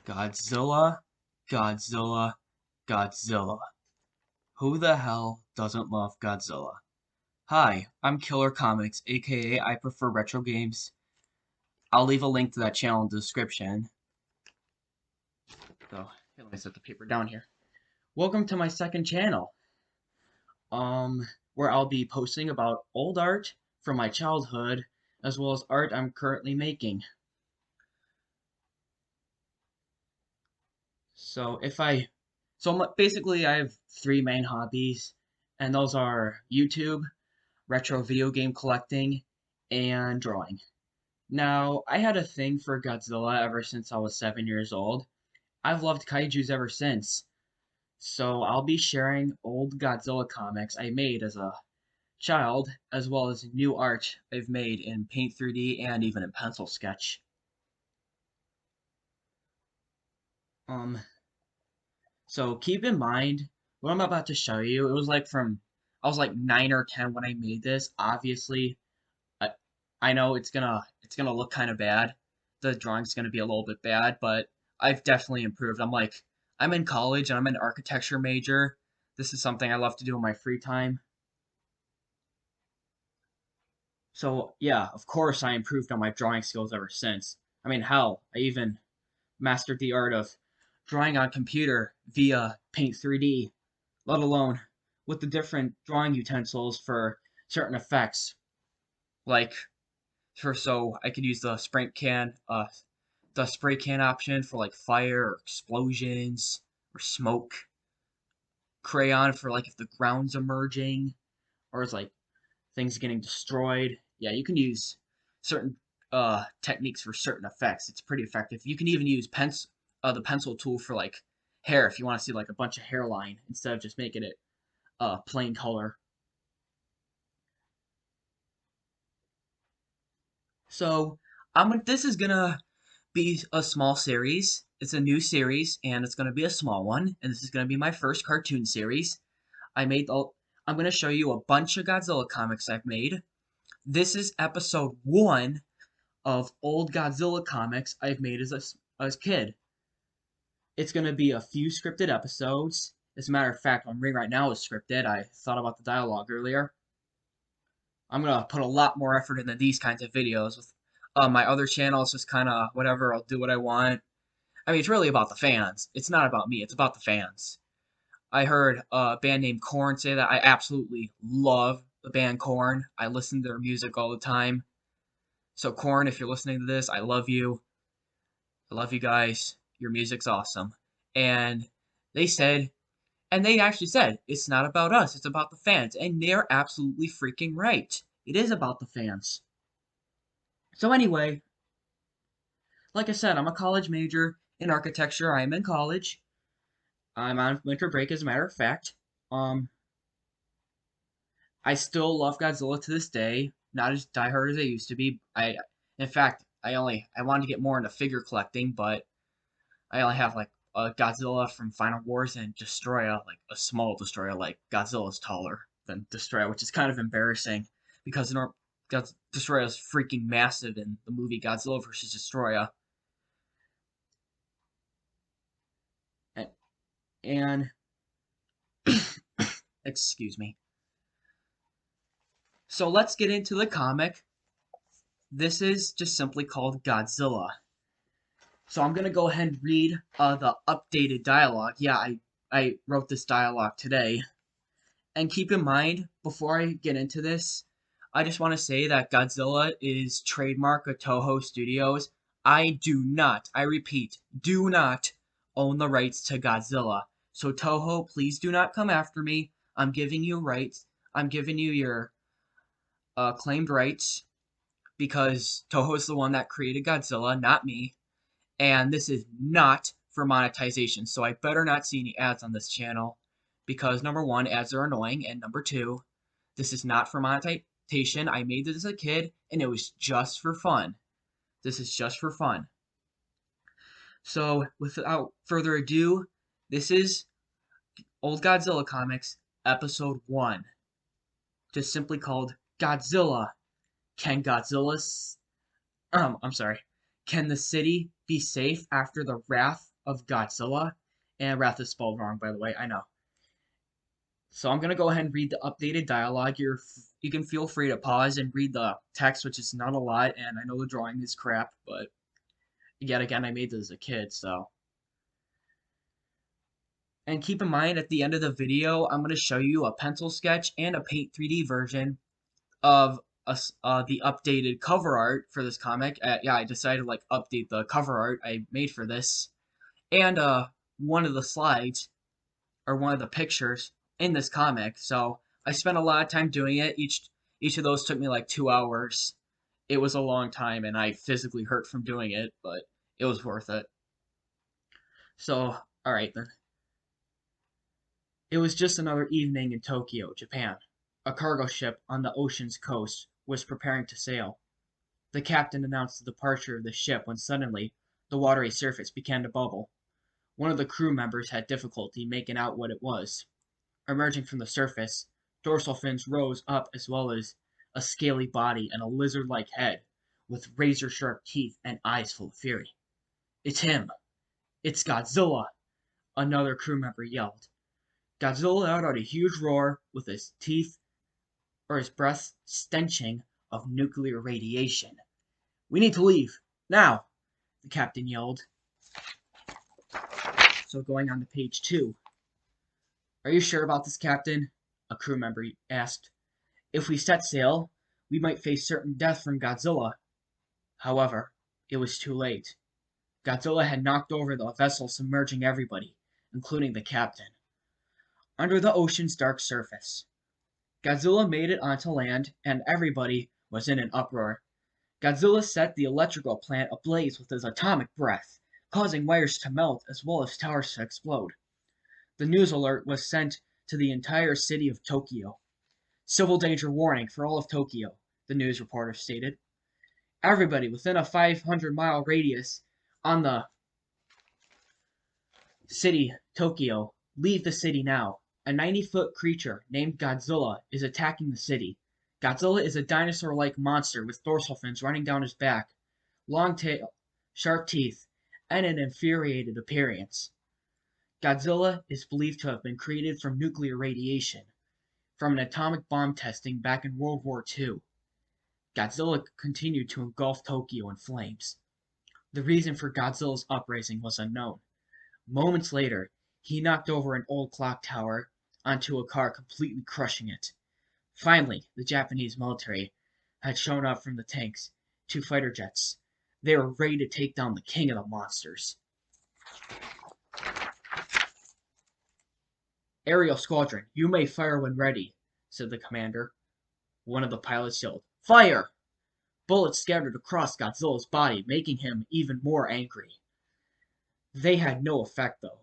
Godzilla, Godzilla, Godzilla. Who the hell doesn't love Godzilla? Hi, I'm Killer Comics, aka I prefer retro games. I'll leave a link to that channel in the description. So, here, let me set the paper down here. Welcome to my second channel, where I'll be posting about old art from my childhood, as well as art I'm currently making. Basically I have three main hobbies, and those are YouTube, retro video game collecting, and drawing. Now, I had a thing for Godzilla ever since I was 7 years old. I've loved kaijus ever since. So I'll be sharing old Godzilla comics I made as a child, as well as new art I've made in Paint 3D and even in pencil sketch. Um, so keep in mind what I'm about to show you. I was like 9 or 10 when I made this. Obviously, I, I know it's gonna look kind of bad. The drawing's gonna be a little bit bad, but I've definitely improved. I'm in college and I'm an architecture major. This is something I love to do in my free time. So yeah, of course I improved on my drawing skills ever since. I mean, hell, I even mastered the art of drawing on computer via Paint 3D, let alone with the different drawing utensils for certain effects. Like so I could use the spray can option for like fire or explosions or smoke. Crayon for like if the ground's emerging or it's like things getting destroyed. Yeah, you can use certain techniques for certain effects. It's pretty effective. You can even use the pencil tool for like hair if you want to see like a bunch of hairline instead of just making it plain color. So this is gonna be a small series. It's a new series and it's gonna be a small one. And this is gonna be my first cartoon series. I made the I'm gonna show you a bunch of Godzilla comics I've made. This is episode one of old Godzilla comics I've made as a kid. It's gonna be a few scripted episodes. As a matter of fact, what I'm reading right now is scripted. I thought about the dialogue earlier. I'm gonna put a lot more effort into these kinds of videos. With my other channel, it's just kind of whatever. I'll do what I want. I mean, it's really about the fans. It's not about me. It's about the fans. I heard a band named Korn say that. I absolutely love the band Korn. I listen to their music all the time. So Korn, if you're listening to this, I love you. I love you guys. Your music's awesome. And they said, and they actually said, it's not about us, it's about the fans. And they're absolutely freaking right. It is about the fans. So anyway, like I said, I'm a college major in architecture. I am in college. I'm on winter break, as a matter of fact. Um, I still love Godzilla to this day. Not as diehard as I used to be. In fact, I wanted to get more into figure collecting, but I only have like a Godzilla from Final Wars and Destroya, like a small Destroya. Like Godzilla's taller than Destroya, which is kind of embarrassing because Destroya is freaking massive in the movie Godzilla vs. Destroya. And, and excuse me. So let's get into the comic. This is just simply called Godzilla. So I'm gonna go ahead and read the updated dialogue. Yeah, I wrote this dialogue today. And keep in mind, before I get into this, I just want to say that Godzilla is trademark of Toho Studios. I do not, I repeat, do not own the rights to Godzilla. So Toho, please do not come after me. I'm giving you rights. I'm giving you your claimed rights because Toho is the one that created Godzilla, not me. And this is not for monetization, so I better not see any ads on this channel because number one, ads are annoying, and number two, this is not for monetization. I made this as a kid, and it was just for fun. This is just for fun. So, without further ado, this is Old Godzilla Comics, Episode 1, just simply called Godzilla. Can Godzilla's I'm sorry. Can the city be safe after the wrath of Godzilla. And Wrath is spelled wrong, by the way, I know. So I'm gonna go ahead and read the updated dialogue. You can feel free to pause and read the text, which is not a lot, and I know the drawing is crap, but yet again, I made this as a kid, so. And keep in mind, at the end of the video, I'm gonna show you a pencil sketch and a Paint 3D version of the updated cover art for this comic. Yeah, I decided to like update the cover art I made for this, and one of the slides or one of the pictures in this comic. So I spent a lot of time doing it. Each of those took me like 2 hours. It was a long time, and I physically hurt from doing it, but it was worth it. So, all right then. It was just another evening in Tokyo, Japan. A cargo ship on the ocean's coast was preparing to sail. The captain announced the departure of the ship when suddenly the watery surface began to bubble. One of the crew members had difficulty making out what it was. Emerging from the surface, dorsal fins rose up as well as a scaly body and a lizard-like head with razor-sharp teeth and eyes full of fury. "It's him! It's Godzilla!" another crew member yelled. Godzilla let out a huge roar with his teeth or his breath stenching of nuclear radiation. "We need to leave, now!" the captain yelled. So going on to page 2. "Are you sure about this, Captain?" a crew member asked. "If we set sail, we might face certain death from Godzilla." However, it was too late. Godzilla had knocked over the vessel, submerging everybody, including the captain. Under the ocean's dark surface, Godzilla made it onto land, and everybody was in an uproar. Godzilla set the electrical plant ablaze with his atomic breath, causing wires to melt as well as towers to explode. The news alert was sent to the entire city of Tokyo. "Civil danger warning for all of Tokyo," the news reporter stated. "Everybody within a 500-mile radius on the city, Tokyo, leave the city now. A 90-foot creature named Godzilla is attacking the city. Godzilla is a dinosaur-like monster with dorsal fins running down his back, long tail, sharp teeth, and an infuriated appearance. Godzilla is believed to have been created from nuclear radiation, from an atomic bomb testing back in World War II. Godzilla continued to engulf Tokyo in flames. The reason for Godzilla's uprising was unknown. Moments later, he knocked over an old clock tower onto a car, completely crushing it. Finally, the Japanese military had shown up from the tanks, 2 fighter jets. They were ready to take down the king of the monsters. "Aerial Squadron, you may fire when ready," said the commander. One of the pilots yelled, "Fire!" Bullets scattered across Godzilla's body, making him even more angry. They had no effect, though.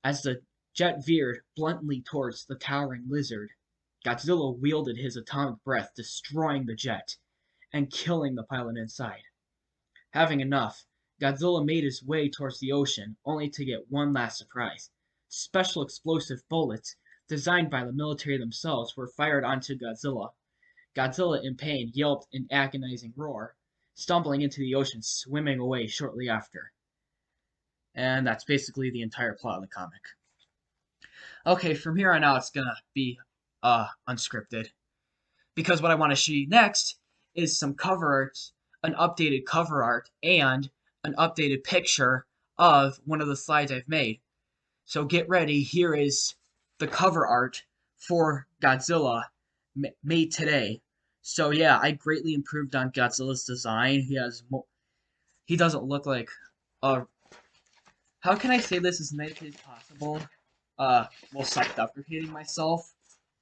As the jet veered bluntly towards the towering lizard, Godzilla wielded his atomic breath, destroying the jet and killing the pilot inside. Having enough, Godzilla made his way towards the ocean, only to get one last surprise. Special explosive bullets, designed by the military themselves, were fired onto Godzilla. Godzilla, in pain, yelped an agonizing roar, stumbling into the ocean, swimming away shortly after. And that's basically the entire plot of the comic. Okay, from here on out, it's gonna be unscripted, because what I want to show you next is some cover art, an updated cover art, and an updated picture of one of the slides I've made. So get ready. Here is the cover art for Godzilla made today. So yeah, I greatly improved on Godzilla's design. He doesn't look like a. How can I say this as nicely as possible? While self-deprecating myself,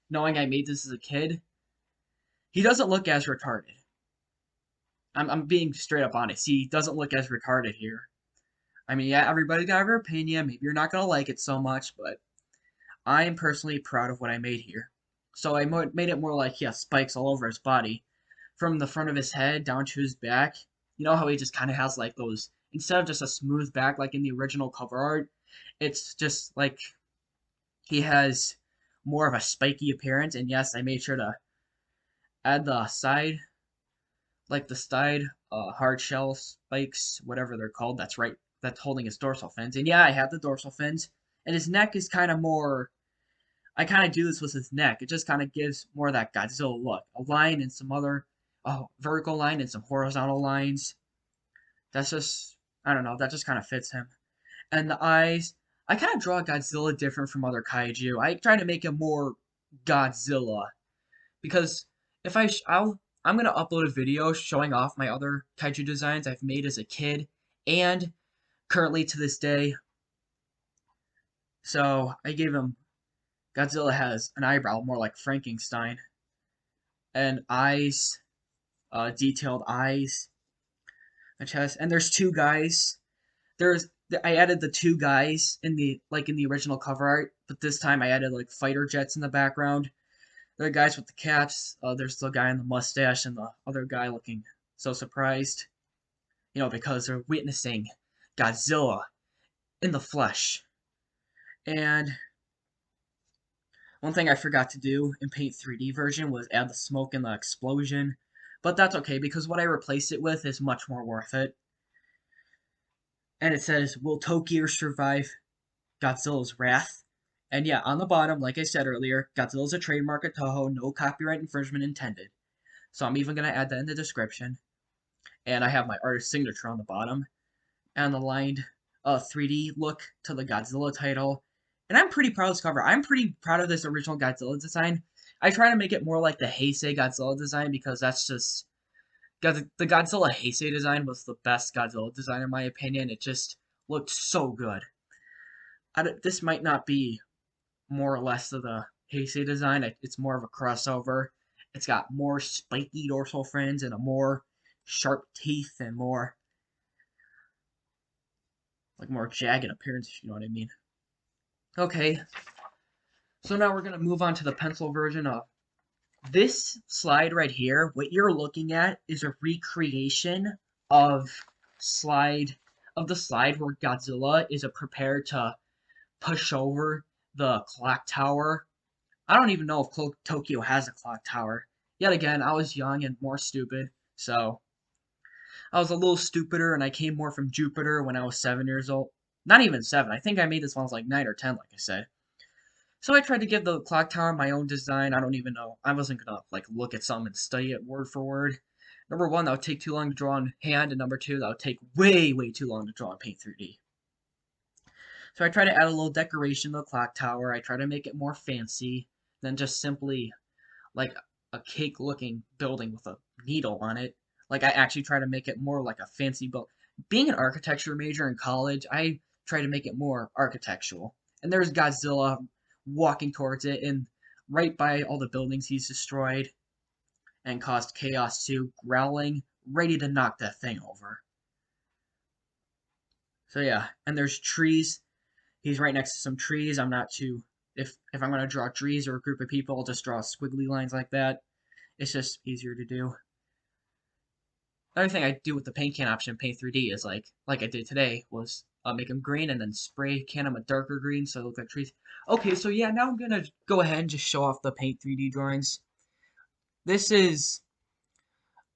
knowing I made this as a kid. He doesn't look as retarded. I'm being straight up honest. He doesn't look as retarded here. I mean, yeah, everybody got their opinion. Maybe you're not gonna like it so much, but I am personally proud of what I made here. So I made it more like he has spikes all over his body, from the front of his head down to his back. You know how he just kind of has like those, instead of just a smooth back like in the original cover art, it's just like he has more of a spiky appearance. And yes, I made sure to add the side, like the side hard shell spikes, whatever they're called. That's right, that's holding his dorsal fins. And yeah, I have the dorsal fins, and his neck is kind of more. I kind of do this with his neck. It just kind of gives more of that Godzilla look. A line and some other, vertical line and some horizontal lines. That's just, I don't know, that just kind of fits him. And the eyes, I kind of draw Godzilla different from other kaiju. I try to make him more Godzilla because if I, I'm gonna upload a video showing off my other kaiju designs I've made as a kid and currently to this day. So I gave him Godzilla has an eyebrow more like Frankenstein and eyes, detailed eyes, a chest, and there's two guys. There's I added the two guys in the original cover art, but this time I added like fighter jets in the background. There are guys with the caps. There's the guy in the mustache and the other guy looking so surprised, because they're witnessing Godzilla in the flesh. And one thing I forgot to do in Paint 3D version was add the smoke and the explosion, but that's okay because what I replaced it with is much more worth it. And it says, "Will Tokyo survive Godzilla's wrath?" And yeah, on the bottom, like I said earlier, Godzilla's a trademark of Toho, no copyright infringement intended. So I'm even going to add that in the description. And I have my artist signature on the bottom. And the lined 3D look to the Godzilla title. And I'm pretty proud of this cover. I'm pretty proud of this original Godzilla design. I try to make it more like the Heisei Godzilla design because that's just... The Godzilla Heisei design was the best Godzilla design in my opinion. It just looked so good. This might not be more or less of the Heisei design. It's more of a crossover. It's got more spiky dorsal fins and a more sharp teeth and more jagged appearance, if you know what I mean. Okay, so now we're gonna move on to the pencil version of this slide right here. What you're looking at is a recreation of the slide where Godzilla is prepared to push over the clock tower. I don't even know if Tokyo has a clock tower. Yet again, I was young and more stupid, so I was a little stupider, and I came more from Jupiter when I was 7 years old. Not even 7. I think I made this when I was like 9 or 10, like I said. So I tried to give the clock tower my own design. I don't even know. I wasn't gonna look at something and study it word for word. Number one, that would take too long to draw on hand, and number two, that would take way, way too long to draw in Paint 3D. So I try to add a little decoration to the clock tower. I try to make it more fancy than just simply like a cake looking building with a needle on it. I actually try to make it more like a fancy build. Being an architecture major in college, I try to make it more architectural. And there's Godzilla walking towards it, and right by all the buildings he's destroyed and caused chaos to, growling, ready to knock that thing over. So yeah, and there's trees. He's right next to some trees. I'm not too... If I'm going to draw trees or a group of people, I'll just draw squiggly lines like that. It's just easier to do. Another thing I do with the paint can option in Paint 3D is like I did today, was make them green and then spray can them a darker green so they look like trees. Okay, so yeah, now I'm going to go ahead and just show off the Paint 3D drawings. This is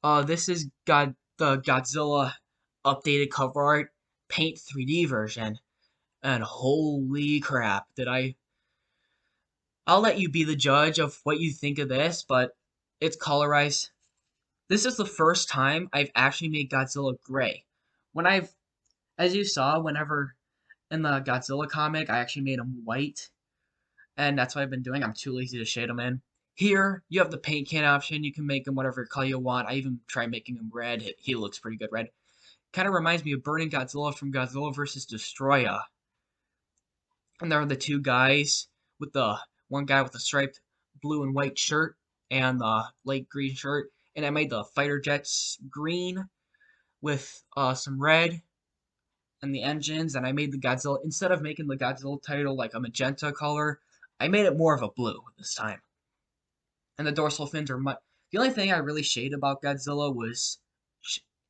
the Godzilla updated cover art Paint 3D version. And holy crap, I'll let you be the judge of what you think of this, but it's colorized. This is the first time I've actually made Godzilla gray. As you saw, whenever in the Godzilla comic, I actually made him white, and that's what I've been doing. I'm too lazy to shade him in. Here, you have the paint can option. You can make him whatever color you want. I even try making him red. He looks pretty good red. Kind of reminds me of Burning Godzilla from Godzilla vs. Destroya. And there are the two guys with the one guy with the striped blue and white shirt and the light green shirt. And I made the fighter jets green with some red and the engines. And I made the Godzilla, instead of making the Godzilla title like a magenta color, I made it more of a blue this time. And the dorsal fins are much... The only thing I really shaded about Godzilla was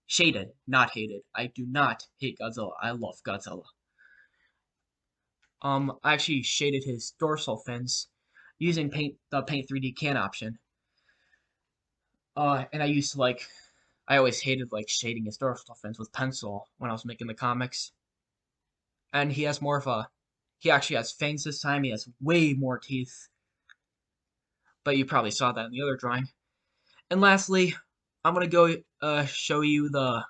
shaded, not hated. I do not hate Godzilla. I love Godzilla. I actually shaded his dorsal fins using the Paint 3D can option. And I always hated shading his dorsal fins with pencil when I was making the comics. and he has more of a. He actually has fangs this time. He has way more teeth, but you probably saw that in the other drawing. And lastly, I'm gonna go show you the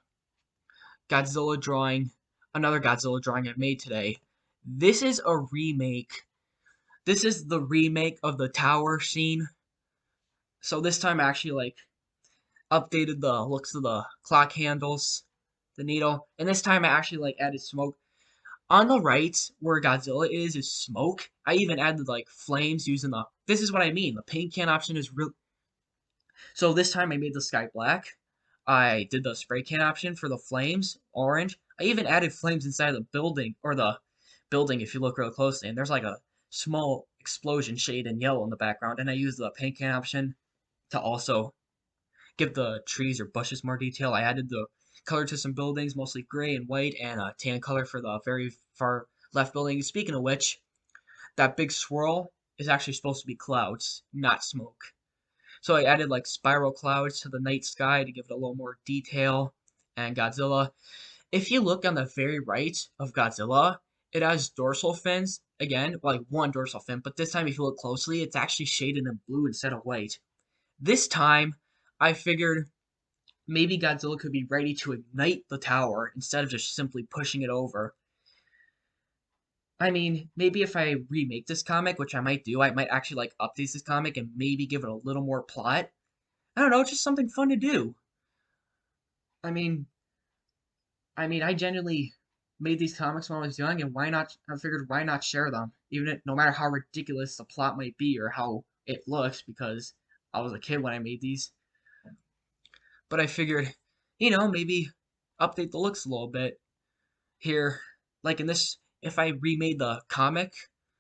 Godzilla drawing, another Godzilla drawing I made today. This is a remake. This is the remake of the tower scene. So this time I actually like updated the looks of the clock handles, the needle, and this time I actually like added smoke. On the right where Godzilla is smoke. I even added like flames using the. This is what I mean. The paint can option is real. So this time I made the sky black. I did the spray can option for the flames, orange. I even added flames inside the building, or the building if you look real closely. And there's like a small explosion shade in yellow in the background. And I used the paint can option to also give the trees or bushes more detail. I added the color to some buildings, mostly gray and white, and a tan color for the very far left building. Speaking of which, that big swirl is actually supposed to be clouds, not smoke. So I added like spiral clouds to the night sky to give it a little more detail. And Godzilla, if you look on the very right of Godzilla, it has dorsal fins. Again, like one dorsal fin, but this time if you look closely, it's actually shaded in blue instead of white. This time, I figured maybe Godzilla could be ready to ignite the tower instead of just simply pushing it over. I mean, maybe if I remake this comic, which I might do, I might actually like update this comic and maybe give it a little more plot. I don't know, just something fun to do. I mean, I genuinely made these comics when I was young, and why not? I figured why not share them, even if, no matter how ridiculous the plot might be or how it looks, because I was a kid when I made these. But I figured, maybe update the looks a little bit here. Like in this, if I remade the comic,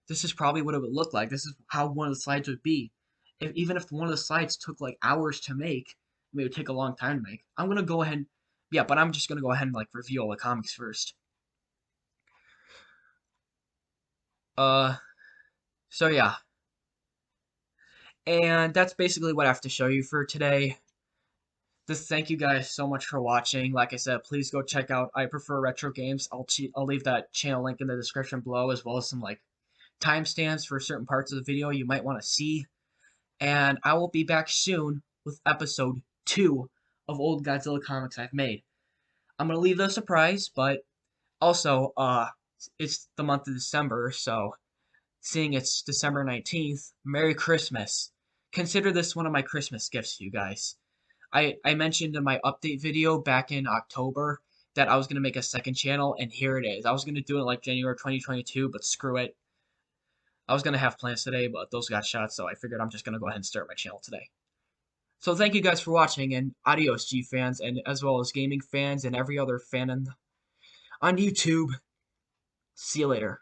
this is probably what it would look like. This is how one of the slides would be. Even if one of the slides took like hours to make, it would take a long time to make. I'm gonna go ahead, yeah, but I'm just gonna go ahead and like review all the comics first. Uh, so yeah, and that's basically what I have to show you for today. Just thank you guys so much for watching. Like I said, please go check out I Prefer Retro Games. I'll leave that channel link in the description below, as well as some like timestamps for certain parts of the video you might want to see. And I will be back soon with episode 2 of old Godzilla comics I've made. I'm gonna leave the surprise, but also it's the month of December, so seeing it's December 19th, Merry Christmas. Consider this one of my Christmas gifts to you guys. I mentioned in my update video back in October that I was going to make a second channel, and here it is. I was going to do it like January 2022, but screw it. I was going to have plans today, but those got shot, so I figured I'm just going to go ahead and start my channel today. So thank you guys for watching, and adios, G fans, and as well as gaming fans and every other fan on YouTube. See you later.